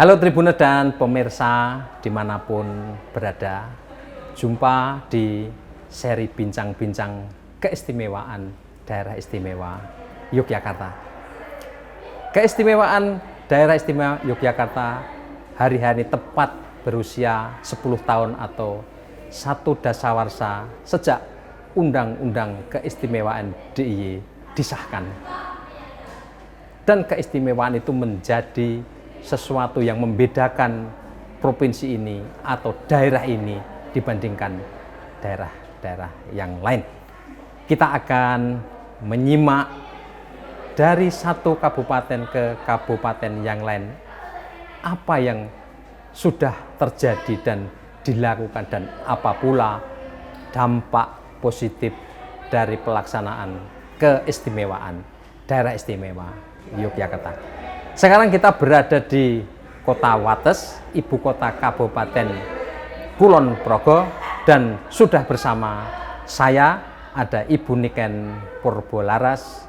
Halo Tribuners dan pemirsa dimanapun berada, jumpa di seri bincang-bincang keistimewaan daerah istimewa Yogyakarta. Keistimewaan daerah istimewa Yogyakarta hari-hari tepat berusia 10 tahun atau 1 dasawarsa sejak Undang-Undang Keistimewaan DIY disahkan. Dan keistimewaan itu menjadi sesuatu yang membedakan provinsi ini atau daerah ini dibandingkan daerah-daerah yang lain. Kita akan menyimak dari satu kabupaten ke kabupaten yang lain apa yang sudah terjadi dan dilakukan dan apa pula dampak positif dari pelaksanaan keistimewaan daerah istimewa Yogyakarta. Sekarang kita berada di Kota Wates, ibu kota Kabupaten Kulon Progo, dan sudah bersama saya ada Ibu Niken Purbolaras,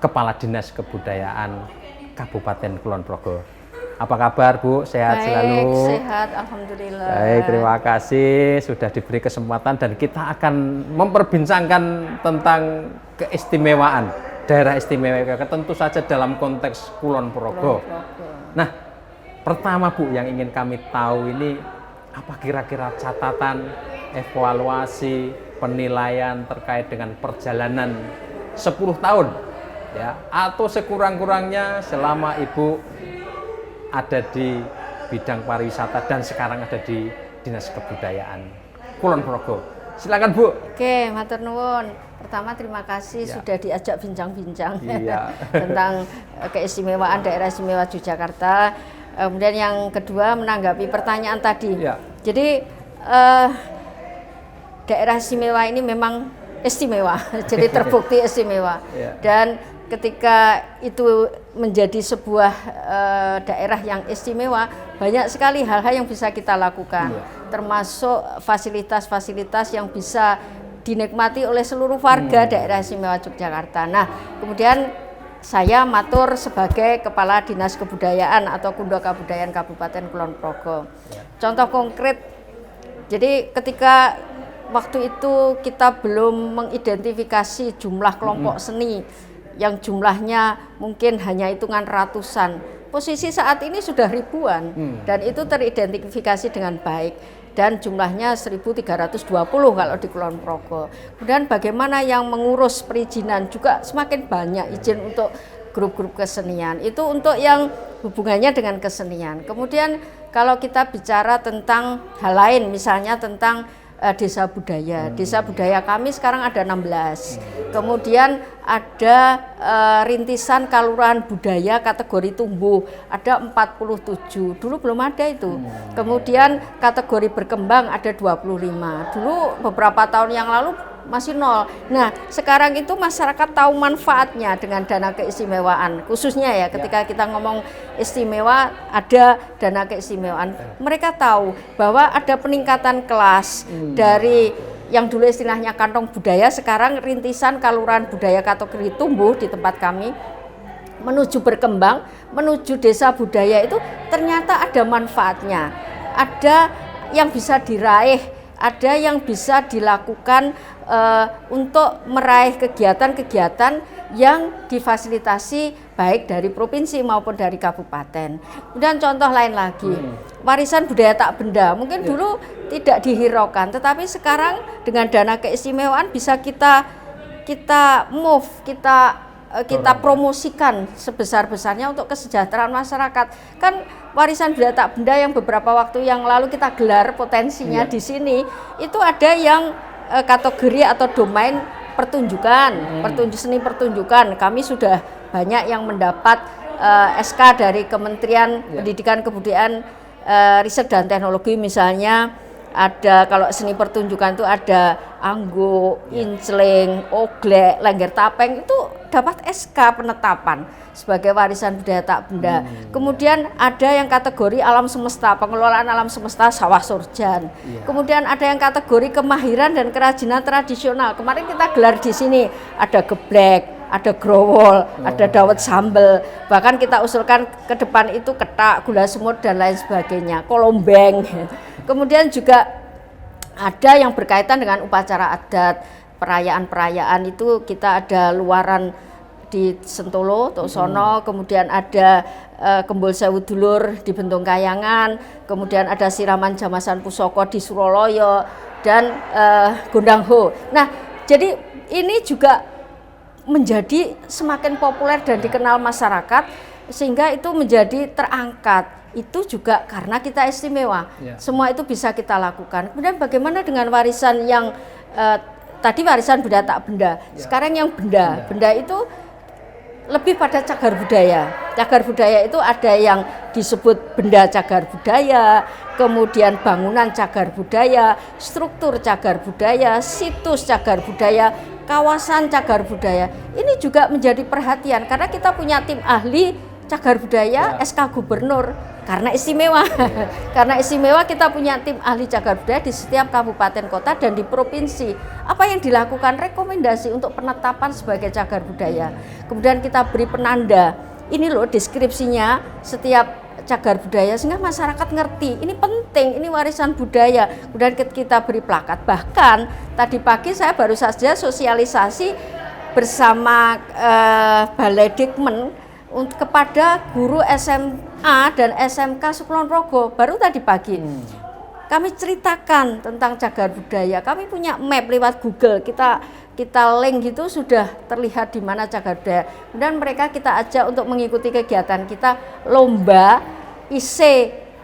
Kepala Dinas Kebudayaan Kabupaten Kulon Progo. Apa kabar Bu? Sehat selalu? Sehat, alhamdulillah. Baik, terima kasih sudah diberi kesempatan dan kita akan memperbincangkan tentang keistimewaan daerah istimewa tentu saja dalam konteks Kulon Progo. Nah, pertama Bu yang ingin kami tahu ini apa kira-kira catatan, evaluasi, penilaian terkait dengan perjalanan 10 tahun ya atau sekurang-kurangnya selama Ibu ada di bidang pariwisata dan sekarang ada di Dinas Kebudayaan Kulon Progo. Silakan Bu. Oke, matur nuwun. Pertama terima kasih sudah diajak bincang-bincang tentang keistimewaan daerah istimewa Yogyakarta. Kemudian yang kedua menanggapi pertanyaan tadi. Jadi daerah istimewa ini memang istimewa, jadi terbukti istimewa. Dan ketika itu menjadi sebuah daerah yang istimewa, banyak sekali hal-hal yang bisa kita lakukan, termasuk fasilitas-fasilitas yang bisa dinikmati oleh seluruh warga daerah istimewa Yogyakarta. Nah, kemudian saya matur sebagai Kepala Dinas Kebudayaan atau Kundo Kabudayaan Kabupaten Kulon Progo. Contoh konkret, jadi ketika waktu itu kita belum mengidentifikasi jumlah kelompok seni yang jumlahnya mungkin hanya hitungan ratusan. Posisi saat ini sudah ribuan dan itu teridentifikasi dengan baik. Dan jumlahnya 1.320 kalau di Kulon Progo. Kemudian bagaimana yang mengurus perizinan juga semakin banyak izin untuk grup-grup kesenian. Itu untuk yang hubungannya dengan kesenian. Kemudian kalau kita bicara tentang hal lain, misalnya tentang desa budaya. Desa budaya kami sekarang ada 16. Kemudian ada rintisan kelurahan budaya kategori tumbuh, ada 47. Dulu belum ada itu. Kemudian kategori berkembang ada 25. Dulu beberapa tahun yang lalu masih 0. Nah, sekarang itu masyarakat tahu manfaatnya dengan dana keistimewaan. Khususnya ya ketika kita ngomong istimewa ada dana keistimewaan. Mereka tahu bahwa ada peningkatan kelas dari yang dulu istilahnya kantong budaya, sekarang rintisan kelurahan budaya kategori tumbuh di tempat kami menuju berkembang, menuju desa budaya itu ternyata ada manfaatnya. Ada yang bisa diraih, ada yang bisa dilakukan untuk meraih kegiatan-kegiatan yang difasilitasi baik dari provinsi maupun dari kabupaten. Kemudian contoh lain lagi, warisan budaya tak benda. Mungkin dulu tidak dihiraukan, tetapi sekarang dengan dana keistimewaan bisa kita move, kita promosikan sebesar-besarnya untuk kesejahteraan masyarakat. Kan warisan budaya tak benda yang beberapa waktu yang lalu kita gelar potensinya di sini, itu ada yang kategori atau domain pertunjukan, seni pertunjukan. Kami sudah banyak yang mendapat SK dari Kementerian Pendidikan Kebudayaan Riset dan Teknologi, misalnya ada kalau seni pertunjukan itu ada anggo, incling, oglek, lengger tapeng, itu dapat SK penetapan sebagai warisan budaya tak benda. Kemudian ada yang kategori alam semesta, pengelolaan alam semesta Sawah Surjan. Kemudian ada yang kategori kemahiran dan kerajinan tradisional. Kemarin kita gelar di sini ada geblek, ada growol, ada dawet sambal. Bahkan kita usulkan ke depan itu ketak, gula semut dan lain sebagainya, kolombeng. Kemudian juga ada yang berkaitan dengan upacara adat, perayaan-perayaan itu kita ada luaran di Sentolo, Tosono, kemudian ada Kembul Sewu Dulur di Bentung Kayangan, kemudian ada siraman Jamasan Pusoko di Suroloyo dan Gondangho. Nah, jadi ini juga menjadi semakin populer dan dikenal masyarakat sehingga itu menjadi terangkat. Itu juga karena kita istimewa. Semua itu bisa kita lakukan. Kemudian bagaimana dengan warisan yang tadi warisan benda tak benda. Sekarang yang benda. Benda itu lebih pada cagar budaya. Cagar budaya itu ada yang disebut benda cagar budaya, kemudian bangunan cagar budaya, struktur cagar budaya, situs cagar budaya, kawasan cagar budaya. Ini juga menjadi perhatian karena kita punya tim ahli cagar budaya SK Gubernur karena istimewa. Karena istimewa kita punya tim ahli cagar budaya di setiap kabupaten kota dan di provinsi. Apa yang dilakukan? Rekomendasi untuk penetapan sebagai cagar budaya. Kemudian kita beri penanda. Ini loh deskripsinya setiap cagar budaya sehingga masyarakat ngerti. Ini penting, ini warisan budaya. Kemudian kita beri plakat. Bahkan tadi pagi saya baru saja sosialisasi bersama Balai Dikmen kepada guru SMA dan SMK Sekulon Progo baru tadi pagi. Kami ceritakan tentang cagar budaya. Kami punya map lewat Google. Kita link gitu sudah terlihat di mana cagar budaya. Kemudian mereka kita ajak untuk mengikuti kegiatan kita lomba IC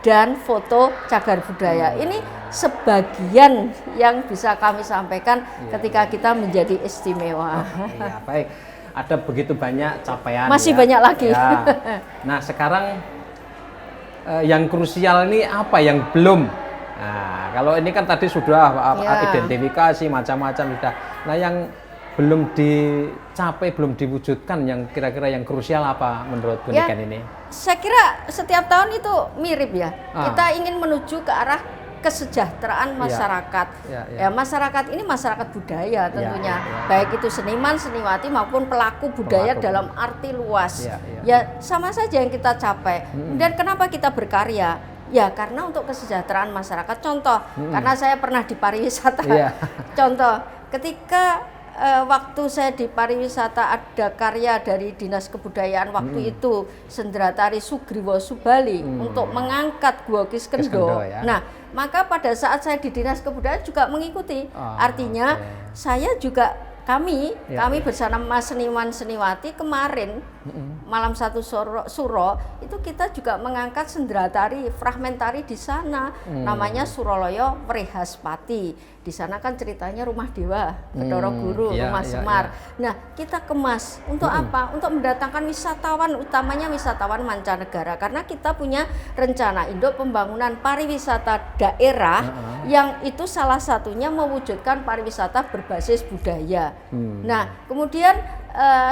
dan foto cagar budaya. Ini sebagian yang bisa kami sampaikan ketika kita menjadi istimewa. Ya, baik. Ada begitu banyak capaian. Masih banyak lagi. Ya. Nah, sekarang yang krusial ini apa yang belum? Nah, kalau ini kan tadi sudah identifikasi macam-macam sudah. Nah, yang belum dicapai, belum diwujudkan yang kira-kira yang krusial apa menurut Bu Niken ini? Saya kira setiap tahun itu mirip ya. Kita ingin menuju ke arah kesejahteraan masyarakat. Ya, masyarakat ini masyarakat budaya tentunya. Baik itu seniman, seniwati maupun pelaku budaya dalam arti luas. Ya, sama saja yang kita capai. Dan kenapa kita berkarya? Ya, karena untuk kesejahteraan masyarakat. Contoh, karena saya pernah di pariwisata. Contoh, ketika waktu saya di pariwisata ada karya dari Dinas Kebudayaan waktu itu Sendratari Sugriwo Subali untuk mengangkat Guwa Kiskendo. Nah, maka pada saat saya di Dinas Kebudayaan juga mengikuti. Artinya saya juga kami bersama seniman seniwati kemarin malam satu suro itu kita juga mengangkat sendratari fragmentari di sana namanya Suroloyo Wrehaspati. Di sana kan ceritanya rumah dewa, Bathara Guru, rumah Semar. Nah, kita kemas untuk apa? Untuk mendatangkan wisatawan, utamanya wisatawan mancanegara karena kita punya rencana induk pembangunan pariwisata daerah yang itu salah satunya mewujudkan pariwisata berbasis budaya. Nah, kemudian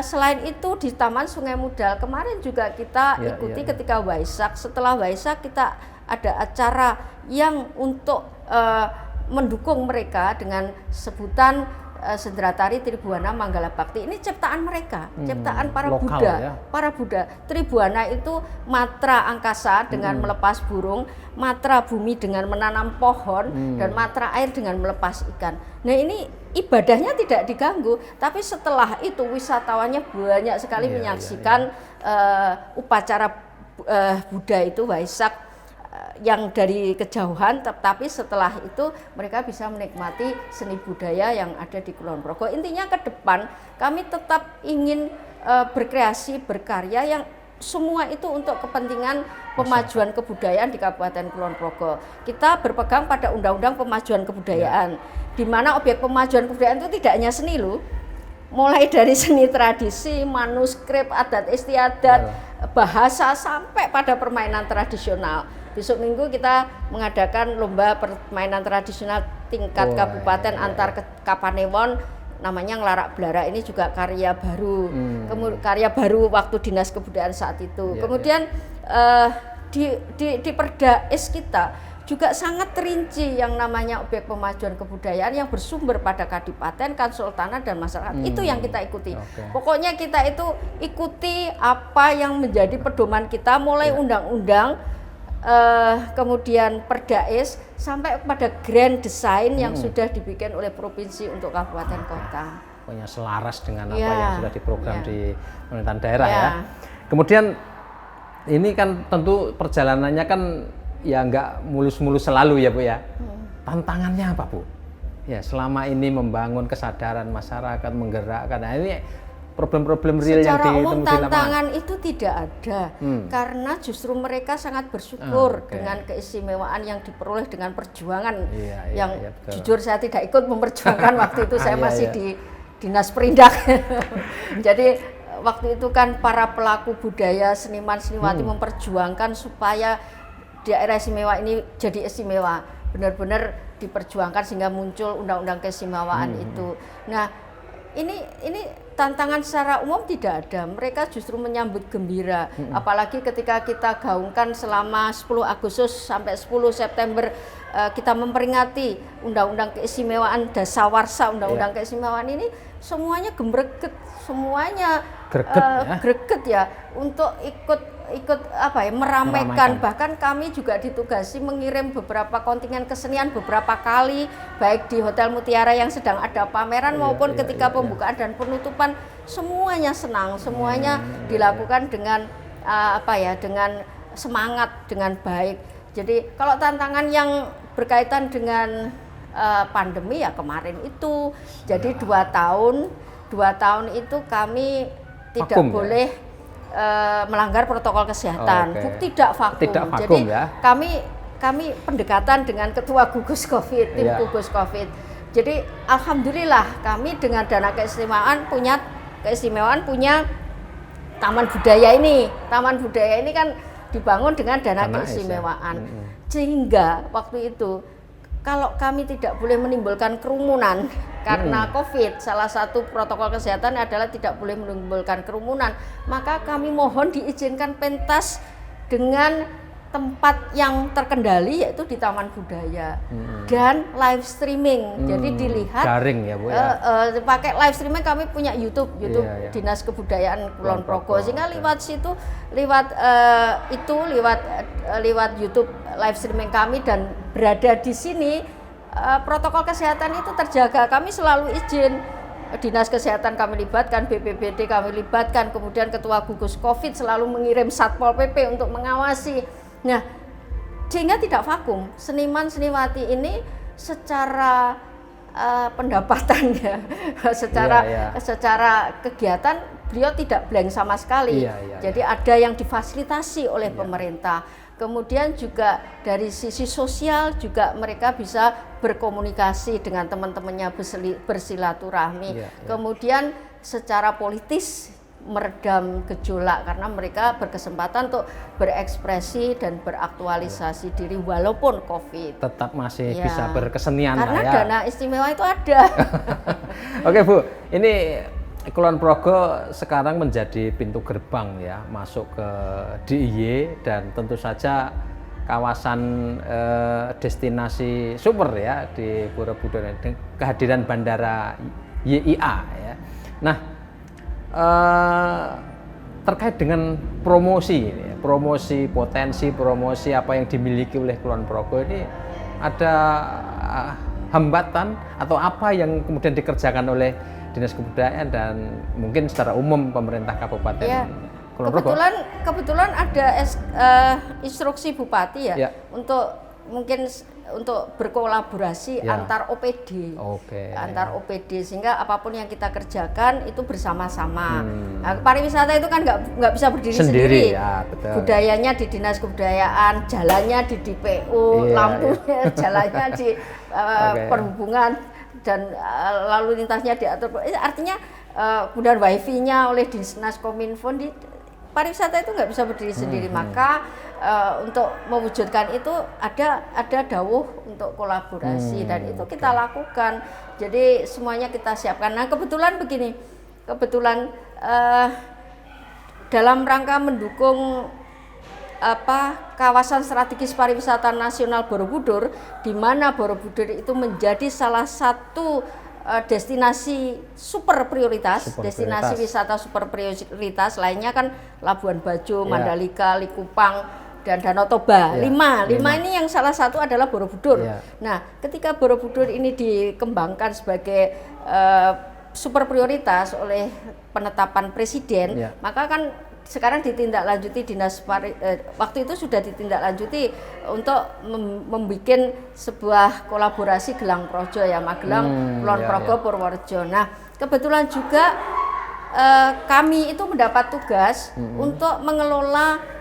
selain itu di Taman Sungai Mudal kemarin juga kita ikuti ketika Waisak. Setelah Waisak kita ada acara yang untuk mendukung mereka dengan sebutan Sendratari Tribuana Manggala Bakti. Ini ciptaan mereka, ciptaan para lokal, Buddha. Para Buddha. Tribuana itu matra angkasa dengan melepas burung, matra bumi dengan menanam pohon, dan matra air dengan melepas ikan. Nah, ini ibadahnya tidak diganggu, tapi setelah itu wisatawannya banyak sekali menyaksikan upacara Buddha itu Waisak yang dari kejauhan, tapi setelah itu mereka bisa menikmati seni budaya yang ada di Kulon Progo. Intinya ke depan kami tetap ingin berkreasi, berkarya yang semua itu untuk kepentingan pemajuan kebudayaan di Kabupaten Kulon Progo. Kita berpegang pada Undang-Undang Pemajuan Kebudayaan, di mana objek pemajuan kebudayaan itu tidak hanya seni loh, mulai dari seni tradisi, manuskrip, adat istiadat, bahasa sampai pada permainan tradisional. Besok Minggu kita mengadakan lomba permainan tradisional tingkat kabupaten antar Kapanewon, namanya Ngelarak Blara. Ini juga karya baru, karya baru waktu Dinas Kebudayaan saat itu. Kemudian di Perda S kita juga sangat terinci yang namanya objek pemajuan kebudayaan yang bersumber pada kadipaten, kesultanan dan masyarakat. Itu yang kita ikuti. Pokoknya kita itu ikuti apa yang menjadi pedoman kita, mulai undang-undang, kemudian Perdais sampai pada grand design yang sudah dibikin oleh provinsi untuk kabupaten kota. Pokoknya selaras dengan apa yang sudah diprogram di pemerintahan daerah ya. Kemudian ini kan tentu perjalanannya kan ya nggak mulus-mulus selalu ya Bu ya. Tantangannya apa Bu? Ya selama ini membangun kesadaran masyarakat, menggerakkan. Nah ini problem-problem real yang secara umum di tantangan itu tidak ada, karena justru mereka sangat bersyukur dengan keistimewaan yang diperoleh dengan perjuangan yang jujur saya tidak ikut memperjuangkan waktu itu, saya masih di Dinas Perindak. Jadi waktu itu kan para pelaku budaya, seniman-seniwati memperjuangkan supaya daerah istimewa ini jadi istimewa, benar-benar diperjuangkan sehingga muncul undang-undang keistimewaan itu. Nah, ini tantangan secara umum tidak ada. Mereka justru menyambut gembira. Apalagi ketika kita gaungkan selama 10 Agustus sampai 10 September kita memperingati undang-undang keistimewaan dasawarsa, undang-undang keistimewaan ini semuanya greget, semuanya greget ya untuk ikut apa ya, meramaikan. Bahkan kami juga ditugasi mengirim beberapa kontingen kesenian beberapa kali, baik di Hotel Mutiara yang sedang ada pameran maupun ketika pembukaan dan penutupan. Semuanya senang, semuanya dilakukan dengan apa ya, dengan semangat, dengan baik. Jadi kalau tantangan yang berkaitan dengan pandemi ya kemarin itu, jadi 2 tahun itu kami tidak boleh melanggar protokol kesehatan. Tidak vakum. Jadi ya. kami pendekatan dengan ketua gugus COVID, tim gugus COVID. Jadi alhamdulillah kami dengan dana keistimewaan punya taman budaya ini. Taman budaya ini kan dibangun dengan dana keistimewaan. Sehingga waktu itu kalau kami tidak boleh menimbulkan kerumunan karena COVID, salah satu protokol kesehatan adalah tidak boleh menimbulkan kerumunan, maka kami mohon diizinkan pentas dengan tempat yang terkendali, yaitu di Taman Budaya dan live streaming. Jadi dilihat daring ya Bu ya. Pakai live streaming, kami punya YouTube Dinas Kebudayaan Kulon Progo, sehingga lewat situ, lewat YouTube live streaming kami dan berada di sini, protokol kesehatan itu terjaga. Kami selalu izin, Dinas Kesehatan kami libatkan, BPBD kami libatkan, kemudian Ketua Gugus COVID selalu mengirim Satpol PP untuk mengawasi. Nah, sehingga tidak vakum. Seniman-seniwati ini secara pendapatannya, secara kegiatan beliau tidak blank sama sekali. Jadi ada yang difasilitasi oleh pemerintah. Kemudian juga dari sisi sosial juga mereka bisa berkomunikasi dengan teman-temannya, bersilaturahmi. Kemudian secara politis meredam gejolak karena mereka berkesempatan untuk berekspresi dan beraktualisasi diri walaupun COVID. Tetap masih bisa berkesenian karena ya. Dana istimewa itu ada. Oke Bu, ini Kulon Progo sekarang menjadi pintu gerbang ya masuk ke DIY dan tentu saja kawasan destinasi super ya di Borobudur, kehadiran bandara YIA ya. Nah, terkait dengan promosi potensi promosi apa yang dimiliki oleh Kulon Progo ini, ada hambatan atau apa yang kemudian dikerjakan oleh Dinas Kebudayaan dan mungkin secara umum pemerintah Kabupaten Kulon Progo? Kebetulan ada instruksi Bupati untuk berkolaborasi antar OPD, antar OPD, sehingga apapun yang kita kerjakan itu bersama-sama. Nah, pariwisata itu kan nggak bisa berdiri sendiri. Ya, betul. Budayanya di Dinas Kebudayaan, jalannya di DPU, lampunya jalannya di perhubungan, dan lalu lintasnya diatur. Artinya kemudian wifi-nya oleh Dinas Kominfo. Di pariwisata itu nggak bisa berdiri sendiri. Maka untuk mewujudkan itu ada dawuh untuk kolaborasi dan itu kita lakukan. Jadi semuanya kita siapkan. Nah, kebetulan begini, dalam rangka mendukung kawasan strategis pariwisata nasional Borobudur, di mana Borobudur itu menjadi salah satu destinasi super prioritas, destinasi wisata super prioritas. Lainnya kan Labuan Bajo, Mandalika, Likupang, dan Danau Toba. Lima ini yang salah satu adalah Borobudur. Nah, ketika Borobudur ini dikembangkan sebagai super prioritas oleh penetapan presiden, maka kan sekarang ditindaklanjuti waktu itu sudah ditindaklanjuti untuk membuat sebuah kolaborasi Gelang Projo ya, Magelang, Kulon Progo, Purworejo. Nah, kebetulan juga kami itu mendapat tugas untuk mengelola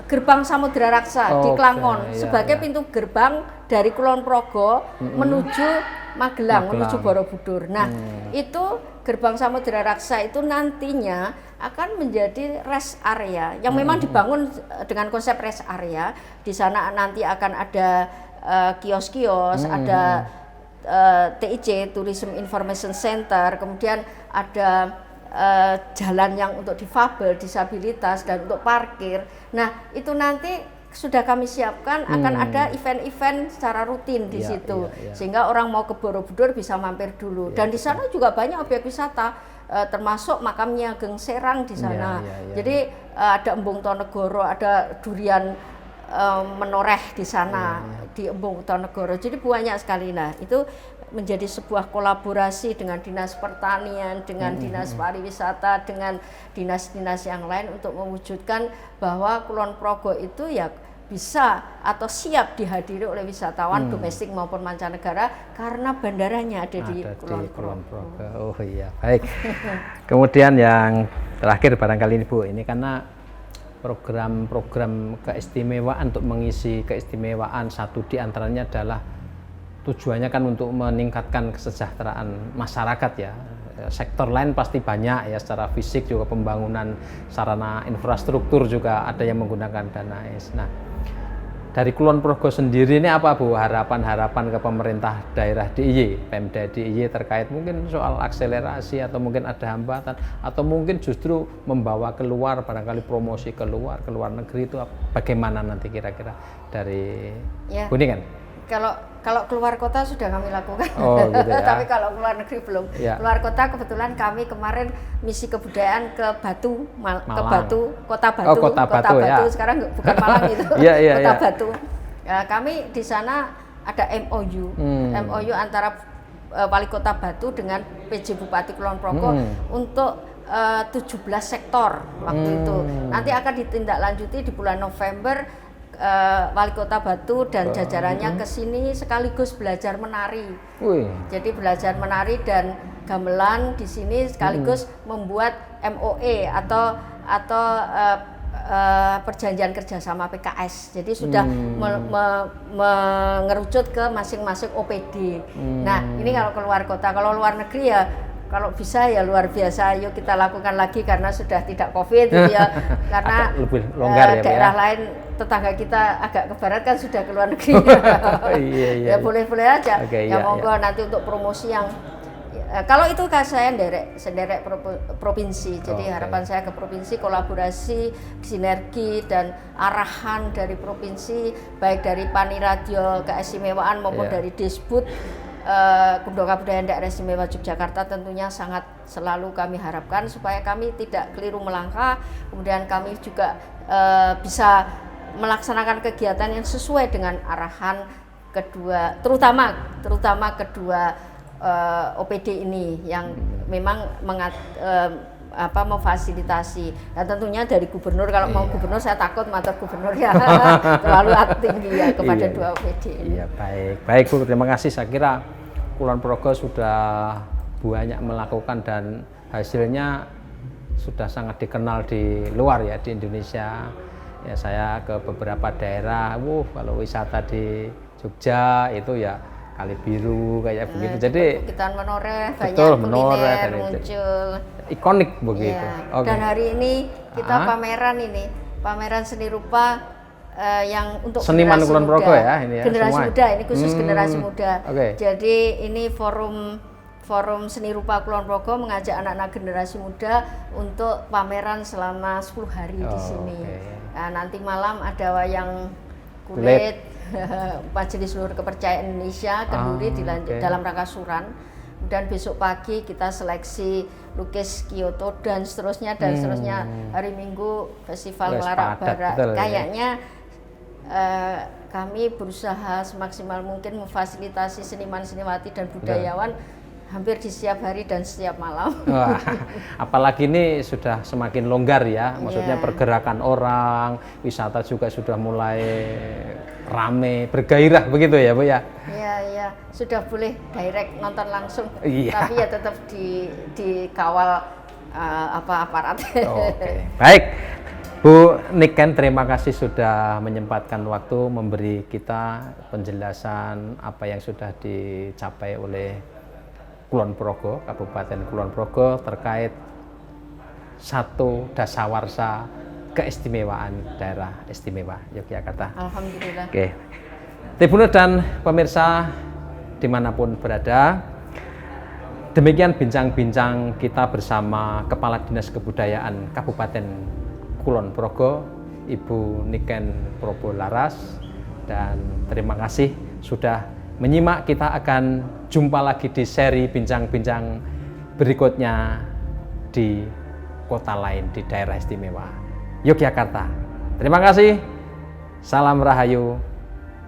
Gerbang Samudra Raksa di Klangon sebagai pintu gerbang dari Kulon Progo menuju Magelang, menuju Borobudur. Nah, itu Gerbang Samudra Raksa itu nantinya akan menjadi rest area yang memang dibangun dengan konsep rest area. Di sana nanti akan ada kios-kios, ada TIC, Tourism Information Center, kemudian ada jalan yang untuk difabel, disabilitas, dan untuk parkir. Nah, itu nanti sudah kami siapkan, akan ada event-event secara rutin di situ, sehingga orang mau ke Borobudur bisa mampir dulu. Dan di sana juga banyak objek wisata, termasuk makamnya Ageng Serang di sana. Jadi ada Embung Tonegoro, ada durian menoreh di sana di Embung Tonegoro. Jadi banyak sekali. Nah, itu menjadi sebuah kolaborasi dengan Dinas Pertanian, dengan Dinas Pariwisata, dengan dinas-dinas yang lain untuk mewujudkan bahwa Kulon Progo itu ya bisa atau siap dihadiri oleh wisatawan domestik maupun mancanegara karena bandaranya ada di Kulon Progo. Oh iya, baik. Kemudian yang terakhir barangkali ini Bu, ini karena program-program keistimewaan untuk mengisi keistimewaan, satu di antaranya adalah tujuannya kan untuk meningkatkan kesejahteraan masyarakat ya. Sektor lain pasti banyak ya, secara fisik juga pembangunan sarana infrastruktur juga ada yang menggunakan dana AIS. Nah, dari Kulon Progo sendiri ini apa Bu harapan-harapan ke pemerintah daerah DIY, Pemda DIY terkait mungkin soal akselerasi atau mungkin ada hambatan atau mungkin justru membawa keluar, barangkali promosi keluar negeri itu bagaimana nanti kira-kira dari Kuningan? Kalau keluar kota sudah kami lakukan, gitu ya. Tapi kalau keluar negeri belum. Keluar kota kebetulan kami kemarin misi kebudayaan ke Batu, ke Batu, Kota Batu, Kota Batu. Sekarang bukan Malang itu, Kota Batu. Ya, kami di sana ada MOU antara Wali Kota Batu dengan PJ Bupati Kulon Progo untuk 17 sektor waktu itu. Nanti akan ditindaklanjuti di bulan November. Wali Kota Batu dan jajarannya ke sini sekaligus belajar menari. Jadi belajar menari dan gamelan di sini sekaligus membuat MOE atau perjanjian kerjasama PKS. Jadi sudah mengerucut ke masing-masing OPD. Nah, ini kalau keluar kota, kalau luar negeri ya kalau bisa ya luar biasa, yuk kita lakukan lagi karena sudah tidak COVID gitu ya. Karena lebih longgar daerah lain tetangga kita agak ke barat kan sudah ke luar negeri. Ya boleh-boleh aja. Monggo nanti untuk promosi yang kalau itu kan saya senderek provinsi. Jadi harapan saya ke provinsi, kolaborasi, sinergi dan arahan dari provinsi, baik dari Paniradio keistimewaan maupun dari Disbud Kundo Kabudayaan Daerah Istimewa Yogyakarta tentunya sangat selalu kami harapkan supaya kami tidak keliru melangkah, kemudian kami juga bisa melaksanakan kegiatan yang sesuai dengan arahan kedua, terutama kedua OPD ini yang memang memfasilitasi. Dan tentunya dari gubernur, kalau mau gubernur saya takut matur gubernur ya terlalu tinggi ya kepada dua OPD ini. Iya, baik Bu, terima kasih. Saya kira Kulon Progo sudah banyak melakukan dan hasilnya sudah sangat dikenal di luar ya, di Indonesia. Ya, saya ke beberapa daerah, kalau wisata di Jogja itu ya Kali Biru kayak begitu. Jadi Bukit Menoreh, betul, banyak kuliner muncul. Ikonik begitu. Ya. Dan hari ini kita pameran seni rupa yang untuk seniman Kulon Progo ya, ini ya. Generasi semua. muda, ini khusus generasi muda. Okay. Jadi ini forum seni rupa Kulon Progo mengajak anak-anak generasi muda untuk pameran selama 10 hari di sini. Nanti malam ada wayang kulit. Majelis Luhur Kepercayaan Indonesia Kenduri dalam rangka Suran. Dan besok pagi kita seleksi lukis Kyoto dan seterusnya hari Minggu Festival Ngelarak Barat. Kayaknya kami berusaha semaksimal mungkin memfasilitasi seniman-seniwati dan budayawan hampir di setiap hari dan setiap malam. Wah, apalagi ini sudah semakin longgar ya, maksudnya pergerakan orang, wisata juga sudah mulai rame, bergairah begitu ya Bu ya? Iya, sudah boleh direct nonton langsung, iya. Tapi ya tetap dikawal aparat. Oke, baik. Bu Niken, terima kasih sudah menyempatkan waktu memberi kita penjelasan apa yang sudah dicapai oleh Kulon Progo, Kabupaten Kulon Progo terkait satu dasawarsa keistimewaan daerah istimewa Yogyakarta. Alhamdulillah. Oke, Tribunner dan pemirsa dimanapun berada, demikian bincang-bincang kita bersama Kepala Dinas Kebudayaan Kabupaten Kulon Progo, Ibu Niken Probo Laras, dan terima kasih sudah menyimak. Kita akan jumpa lagi di seri bincang-bincang berikutnya di kota lain di daerah istimewa Yogyakarta. Terima kasih. Salam Rahayu,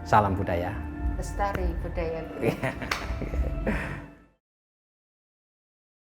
salam budaya. Lestari budaya.